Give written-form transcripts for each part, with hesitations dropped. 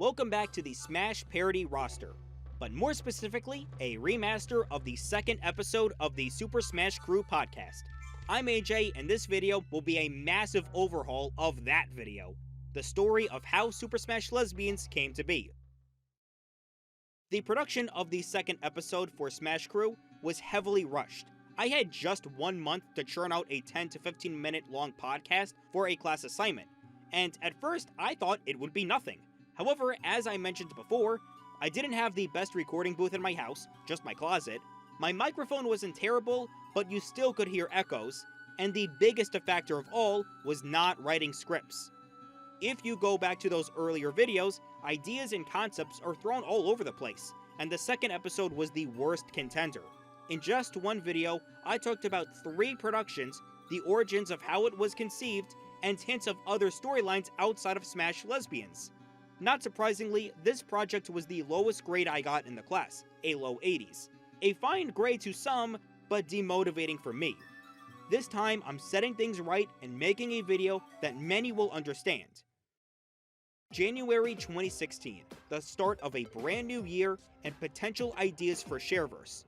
Welcome back to the Smash parody roster, but more specifically, a remaster of the second episode of the Super Smash Crew podcast. I'm AJ, and this video will be a massive overhaul of that video, the story of how Super Smash Lesbians came to be. The production of the second episode for Smash Crew was heavily rushed. I had just 1 month to churn out a 10 to 15 minute long podcast for a class assignment, and at first I thought it would be nothing. However, as I mentioned before, I didn't have the best recording booth in my house, just my closet. My microphone wasn't terrible, but you still could hear echoes, and the biggest factor of all was not writing scripts. If you go back to those earlier videos, ideas and concepts are thrown all over the place, and the second episode was the worst contender. In just one video, I talked about 3 productions, the origins of how it was conceived, and hints of other storylines outside of Smash Lesbians. Not surprisingly, this project was the lowest grade I got in the class, a low 80s. A fine grade to some, but demotivating for me. This time, I'm setting things right and making a video that many will understand. January 2016, the start of a brand new year and potential ideas for Shareverse.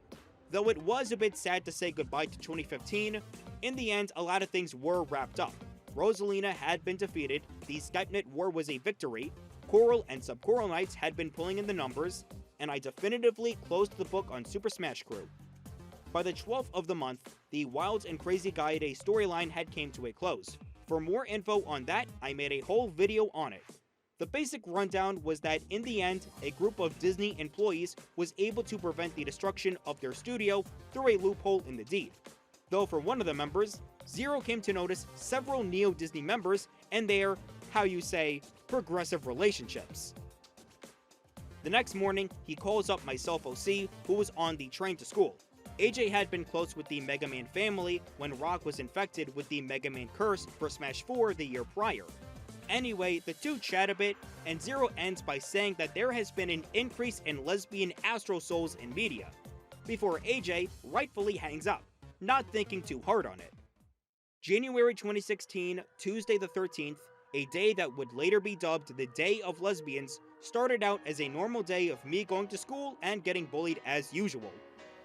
Though it was a bit sad to say goodbye to 2015, in the end a lot of things were wrapped up. Rosalina had been defeated, the SkypeNet war was a victory, Coral and Subcoral Knights had been pulling in the numbers, and I definitively closed the book on Super Smash Crew. By the 12th of the month, the Wild and Crazy Gaide storyline had came to a close. For more info on that, I made a whole video on it. The basic rundown was that in the end, a group of Disney employees was able to prevent the destruction of their studio through a loophole in the deed. Though for one of the members, Zero came to notice several Neo-Disney members and their, how you say, progressive relationships. The next morning, he calls up myself OC, who was on the train to school. AJ had been close with the Mega Man family when Rock was infected with the Mega Man curse for Smash 4 the year prior. Anyway, the two chat a bit, and Zero ends by saying that there has been an increase in lesbian Astro Souls in media, before AJ rightfully hangs up, not thinking too hard on it. January 2016, Tuesday the 13th, a day that would later be dubbed the Day of Lesbians, started out as a normal day of me going to school and getting bullied as usual.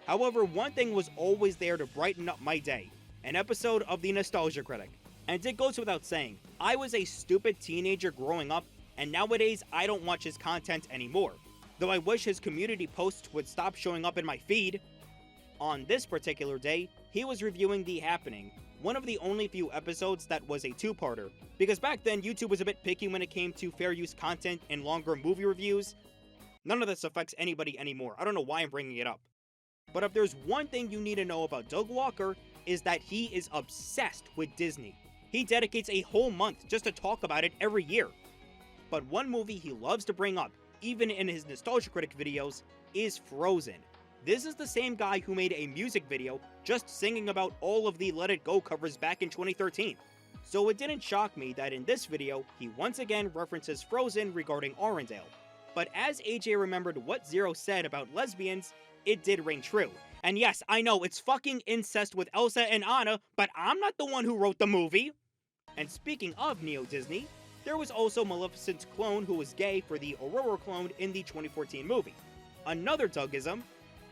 However, one thing was always there to brighten up my day, an episode of the Nostalgia Critic. And it goes without saying, I was a stupid teenager growing up, and nowadays I don't watch his content anymore, though I wish his community posts would stop showing up in my feed. On this particular day, he was reviewing The Happening, one of the only few episodes that was a 2-parter, because back then YouTube was a bit picky when it came to fair use content and longer movie reviews. None of this affects anybody anymore, I don't know why I'm bringing it up. But if there's one thing you need to know about Doug Walker, is that he is obsessed with Disney. He dedicates a whole month just to talk about it every year. But one movie he loves to bring up, even in his Nostalgia Critic videos, is Frozen. This is the same guy who made a music video just singing about all of the Let It Go covers back in 2013. So it didn't shock me that in this video, he once again references Frozen regarding Arendelle. But as AJ remembered what Zero said about lesbians, it did ring true. And yes, I know it's fucking incest with Elsa and Anna, but I'm not the one who wrote the movie. And speaking of Neo-Disney, there was also Maleficent's clone who was gay for the Aurora clone in the 2014 movie. Another Dougism,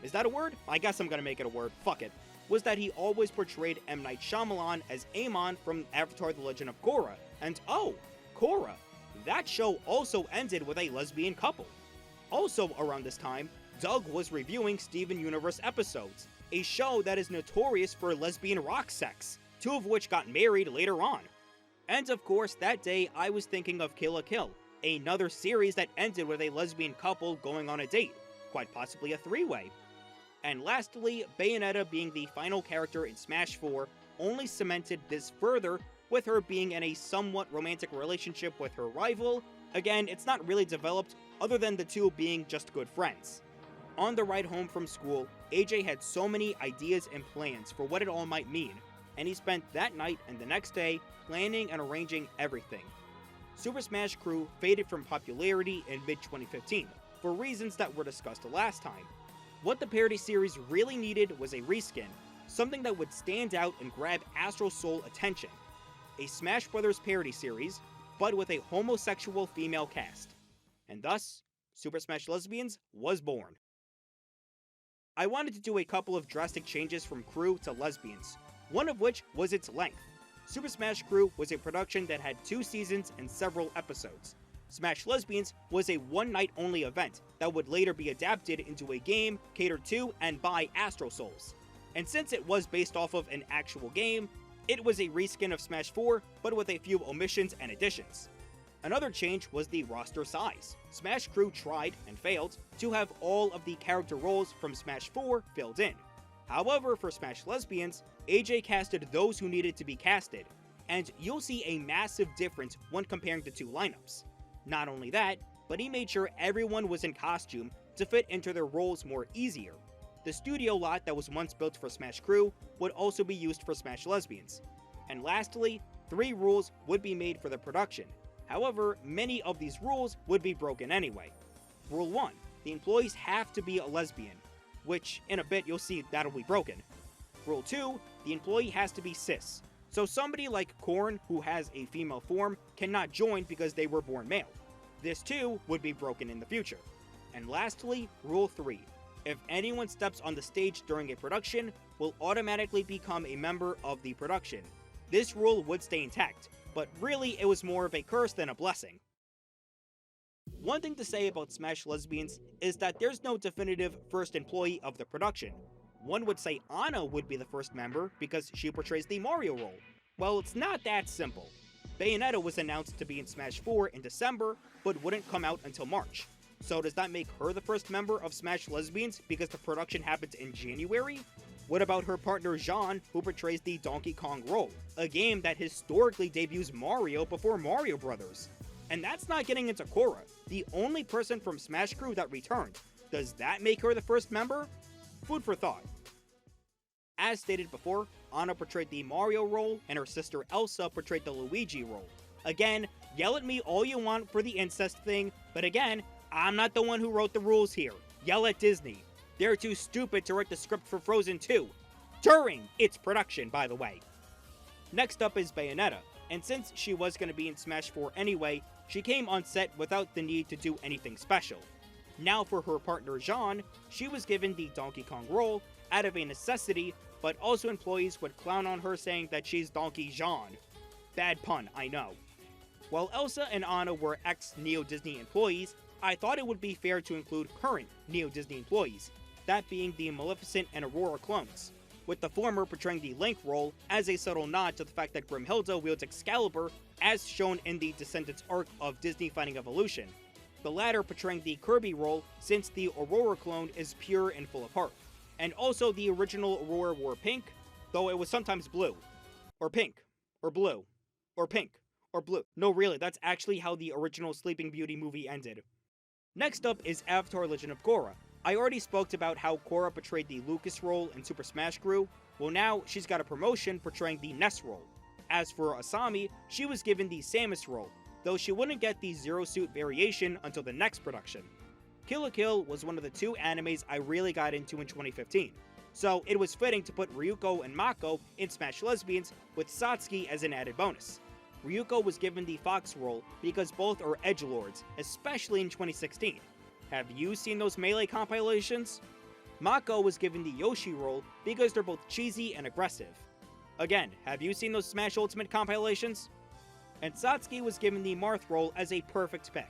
is that a word? I guess I'm gonna make it a word, fuck it, was that he always portrayed M. Night Shyamalan as Aemon from Avatar: The Legend of Korra. And oh, Korra, that show also ended with a lesbian couple. Also around this time, Doug was reviewing Steven Universe episodes, a show that is notorious for lesbian rock sex, 2 of which got married later on. And of course, that day I was thinking of Kill la Kill, another series that ended with a lesbian couple going on a date, quite possibly a 3-way. And lastly, Bayonetta being the final character in Smash 4 only cemented this further with her being in a somewhat romantic relationship with her rival. Again, it's not really developed other than the two being just good friends. On the ride home from school, AJ had so many ideas and plans for what it all might mean, and he spent that night and the next day planning and arranging everything. Super Smash Crew faded from popularity in mid-2015, for reasons that were discussed last time. What the parody series really needed was a reskin, something that would stand out and grab Astro Soul attention. A Smash Bros. Parody series, but with a homosexual female cast. And and thus, Super Smash Lesbians was born. I wanted to do a couple of drastic changes from crew to lesbians, one of which was its length. Super Smash Crew was a production that had 2 seasons and several episodes. Smash Lesbians was a one-night-only event that would later be adapted into a game catered to and by Astro Souls. And since it was based off of an actual game, it was a reskin of Smash 4, but with a few omissions and additions. Another change was the roster size. Smash Crew tried, and failed, to have all of the character roles from Smash 4 filled in. However, for Smash Lesbians, AJ casted those who needed to be casted, and you'll see a massive difference when comparing the 2 lineups. Not only that, but he made sure everyone was in costume to fit into their roles more easier. The studio lot that was once built for Smash Crew would also be used for Smash Lesbians. And lastly, 3 rules would be made for the production. However, many of these rules would be broken anyway. Rule 1. The employees have to be a lesbian, which in a bit you'll see that'll be broken. Rule 2. The employee has to be cis. So somebody like Korn, who has a female form, cannot join because they were born male. This too would be broken in the future. And lastly, Rule 3. If anyone steps on the stage during a production, will automatically become a member of the production. This rule would stay intact, but really it was more of a curse than a blessing. One thing to say about Smash Lesbians is that there's no definitive first employee of the production. One would say Anna would be the first member because she portrays the Mario role. Well, it's not that simple. Bayonetta was announced to be in Smash 4 in December, but wouldn't come out until March. So does that make her the first member of Smash Lesbians because the production happened in January? What about her partner Jean, who portrays the Donkey Kong role, a game that historically debuts Mario before Mario Bros.? And that's not getting into Korra, the only person from Smash Crew that returned. Does that make her the first member? Food for thought. As stated before, Anna portrayed the Mario role, and her sister Elsa portrayed the Luigi role. Again, yell at me all you want for the incest thing, but again, I'm not the one who wrote the rules here. Yell at Disney. They're too stupid to write the script for Frozen 2. During its production, by the way. Next up is Bayonetta, and since she was going to be in Smash 4 anyway, she came on set without the need to do anything special. Now for her partner Jean, she was given the Donkey Kong role out of a necessity, but also employees would clown on her saying that she's Donkey Jean. Bad pun, I know. While Elsa and Anna were ex-Neo Disney employees, I thought it would be fair to include current Neo Disney employees, that being the Maleficent and Aurora clones, with the former portraying the Link role as a subtle nod to the fact that Grimhilda wields Excalibur as shown in the Descendants arc of Disney Fighting Evolution, the latter portraying the Kirby role since the Aurora clone is pure and full of heart. And also the original Aurora wore pink, though it was sometimes blue. Or pink. Or blue. Or pink. Or blue. No, really, that's actually how the original Sleeping Beauty movie ended. Next up is Avatar Legend of Korra. I already spoke about how Korra portrayed the Lucas role in Super Smash Crew. Well, now she's got a promotion portraying the Ness role. As for Asami, she was given the Samus role, though she wouldn't get the Zero Suit variation until the next production. Kill la Kill was one of the 2 animes I really got into in 2015, so it was fitting to put Ryuko and Mako in Smash Lesbians with Satsuki as an added bonus. Ryuko was given the Fox role because both are edgelords, especially in 2016. Have you seen those Melee compilations? Mako was given the Yoshi role because they're both cheesy and aggressive. Again, have you seen those Smash Ultimate compilations? And Satsuki was given the Marth role as a perfect pick.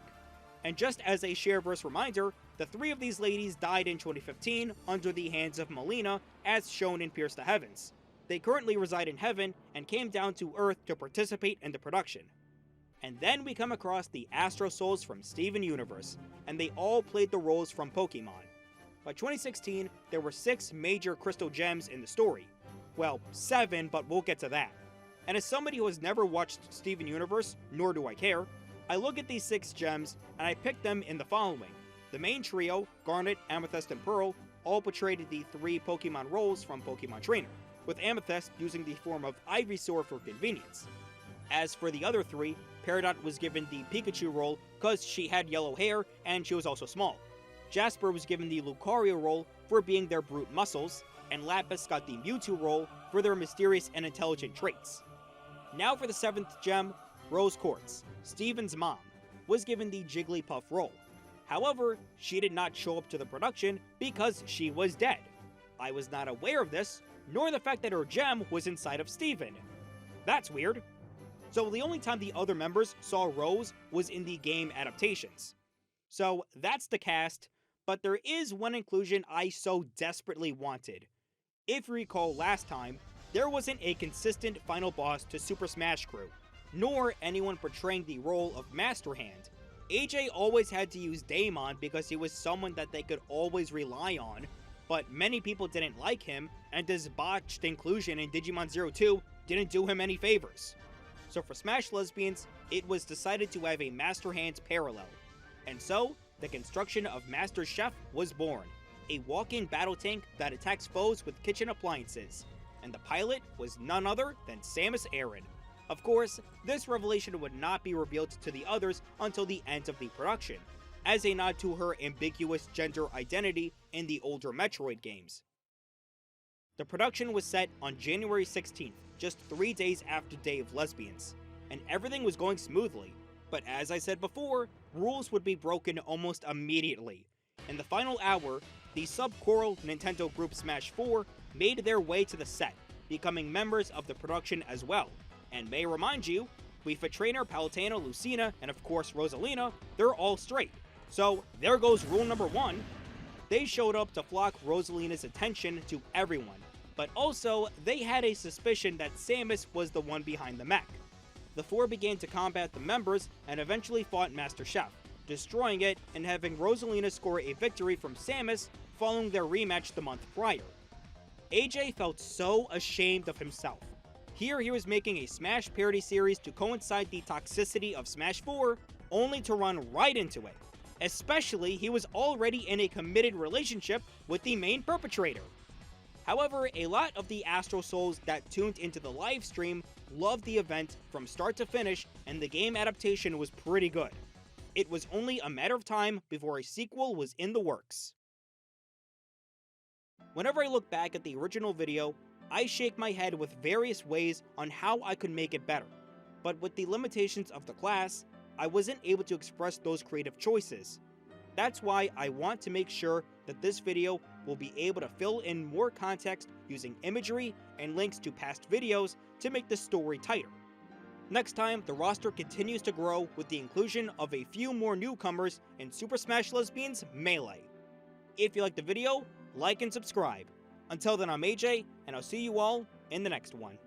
And just as a Shareverse reminder, the 3 of these ladies died in 2015 under the hands of Melina, as shown in Pierce the Heavens. They currently reside in heaven and came down to Earth to participate in the production. And then we come across the Astro Souls from Steven Universe, and they all played the roles from Pokemon. By 2016, there were 6 major crystal gems in the story. Well, 7, but we'll get to that. And as somebody who has never watched Steven Universe, nor do I care, I look at these 6 gems, and I pick them in the following. The main trio, Garnet, Amethyst, and Pearl, all portrayed the 3 Pokemon roles from Pokemon Trainer, with Amethyst using the form of Ivysaur for convenience. As for the other 3, Peridot was given the Pikachu role because she had yellow hair and she was also small. Jasper was given the Lucario role for being their brute muscles, and Lapis got the Mewtwo role for their mysterious and intelligent traits. Now for the 7th gem, Rose Quartz, Steven's mom, was given the Jigglypuff role. However, she did not show up to the production because she was dead. I was not aware of this, nor the fact that her gem was inside of Steven. That's weird. So the only time the other members saw Rose was in the game adaptations. So that's the cast, but there is one inclusion I so desperately wanted. If you recall last time, there wasn't a consistent final boss to Super Smash crew, nor anyone portraying the role of Master Hand. AJ always had to use Daemon because he was someone that they could always rely on, but many people didn't like him, and his botched inclusion in Digimon 02 didn't do him any favors. So for Smash Lesbians, it was decided to have a Master Hand parallel. And so, the construction of Master Chef was born, a walking battle tank that attacks foes with kitchen appliances, and the pilot was none other than Samus Aran. Of course, this revelation would not be revealed to the others until the end of the production, as a nod to her ambiguous gender identity in the older Metroid games. The production was set on January 16th, just 3 days after Day of Lesbians, and everything was going smoothly, but as I said before, rules would be broken almost immediately. In the final hour, the sub-choral Nintendo group Smash 4 made their way to the set, becoming members of the production as well. And may I remind you, Wii Fit Trainer, Palutena, Lucina, and of course Rosalina, they're all straight. So there goes rule number 1. They showed up to flock Rosalina's attention to everyone, but also they had a suspicion that Samus was the one behind the mech. The four began to combat the members and eventually fought Master Chef, destroying it and having Rosalina score a victory from Samus following their rematch the month prior. AJ felt so ashamed of himself. Here he was making a Smash parody series to coincide the toxicity of Smash 4, only to run right into it. Especially, he was already in a committed relationship with the main perpetrator. However, a lot of the Astro Souls that tuned into the live stream loved the event from start to finish, and the game adaptation was pretty good. It was only a matter of time before a sequel was in the works. Whenever I look back at the original video, I shake my head with various ways on how I could make it better, but with the limitations of the class, I wasn't able to express those creative choices. That's why I want to make sure that this video will be able to fill in more context using imagery and links to past videos to make the story tighter. Next time, the roster continues to grow with the inclusion of a few more newcomers in Super Smash Lesbians Melee. If you liked the video, like and subscribe. Until then, I'm AJ, and I'll see you all in the next one.